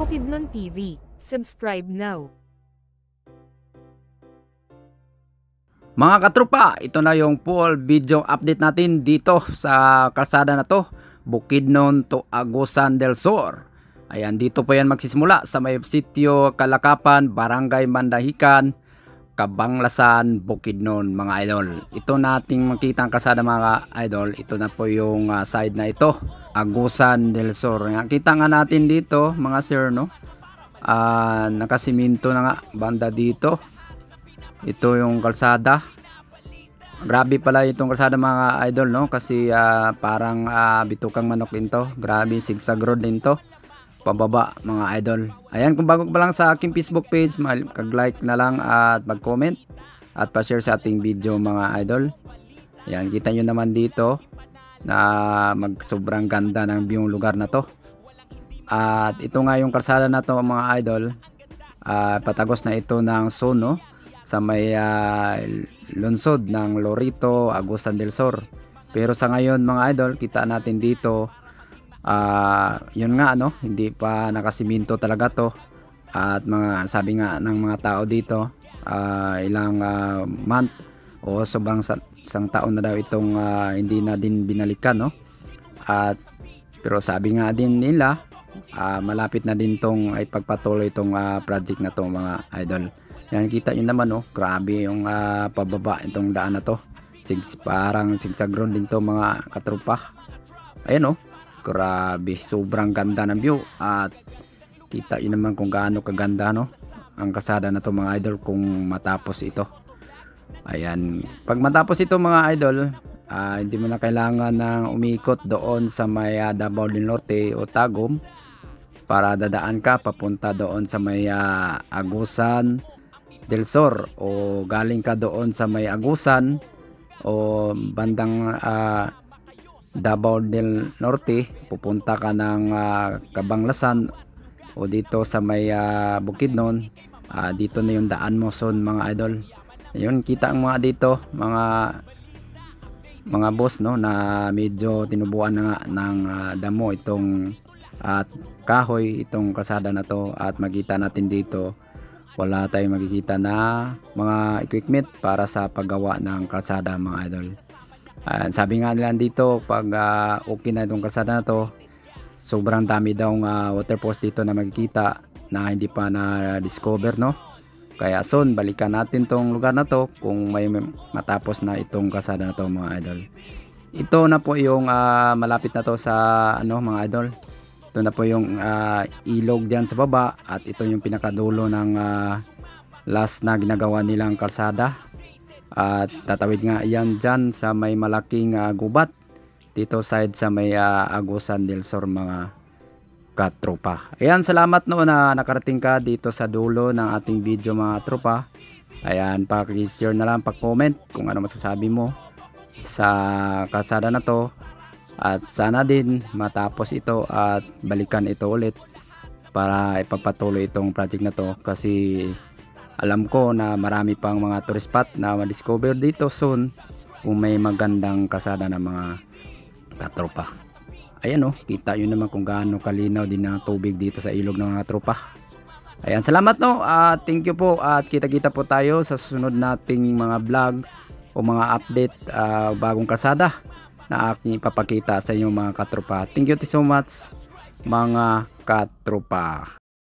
Bukidnon TV. Subscribe now. Mga katropa, ito na yung full video update natin dito sa kalsada na to, Bukidnon to Agusan del Sur. Ayan, dito po yan magsisimula sa may sitio Kalakapan, Barangay Mandahican, Cabanglasan, Bukidnon mga idol. Ito nating makita ang kalsada mga idol. Ito na po yung side na ito, Agusan del Sur. Kita nga natin dito mga sir, no? Nakasiminto na nga banda dito. Ito yung kalsada. Grabe pala itong kalsada mga idol, no? Kasi parang bitukang manok din to. Grabe, zigzag road din to. Pababa mga idol. Ayan, kung bago pa lang sa aking Facebook page, mag-like na lang at mag-comment at pa-share sa ating video mga idol. Ayan, kita nyo naman dito na sobrang ganda ng view lugar na to. At ito nga yung kalsada na to mga idol. Patagos na ito ng Sono sa may lungsod ng Lorito, Agusan del Sur. Pero sa ngayon mga idol, kita natin dito yun nga, no, hindi pa nakasiminto talaga to. At mga sabi nga ng mga tao dito, ilang month o sobrang isang taon na daw itong hindi na din binalikan, no. At pero sabi nga din nila, malapit na din tong ay pagpatuloy itong project na to mga idol. Yan, kita nyo naman, no, grabe yung pababa itong daan na to. Parang zigzag road din to mga katropa. Ayan, no, grabe, sobrang ganda ng view. At kita nyo naman kung gaano kaganda, no, ang kalsada na to mga idol kung matapos ito. Ayan, pag matapos ito mga idol, hindi mo na kailangan ng umikot doon sa may Davao del Norte o Tagum para dadaan ka papunta doon sa may Agusan del Sur, o galing ka doon sa may Agusan o bandang Davao del Norte, pupunta ka ng Cabanglasan o dito sa may Bukidnon. Dito na yung daan mo son mga idol. Ayun, kita ang mga dito mga boss, no, na medyo tinubuan na nga ng damo itong kahoy itong kalsada na to. At makita natin dito wala tayong makikita na mga equipment para sa paggawa ng kalsada mga idol. Sabi nga nila dito, pag okay na itong kalsada na to, sobrang dami daw water post dito na makikita na hindi pa na discover, no. Kaya soon balikan natin tong lugar na to kung may matapos na itong kalsada na to mga idol. Ito na po yung malapit na to sa ano mga idol. Ito na po yung ilog dyan sa baba, at ito yung pinakadulo ng last na ginagawa nilang kalsada. At tatawid nga yan dyan sa may malaking gubat dito side sa may Agusan del Sur mga katropa. Ayan, salamat no na nakarating ka dito sa dulo ng ating video mga tropa. Ayan, paki-share na lang, pag-comment kung ano masasabi mo sa kalsada na to. At sana din matapos ito at balikan ito ulit para ipagpatuloy itong project na to, kasi alam ko na marami pang mga tourist spot na ma-discover dito soon kung may magandang kalsada ng mga katropa. Ayan, no, kita yun naman kung gaano kalinaw din ang tubig dito sa ilog ng mga tropa. Ayan, salamat, no, thank you po, at kita-kita po tayo sa susunod nating mga vlog o mga update bagong kalsada na aking ipapakita sa inyong mga katropa. Thank you so much mga katropa.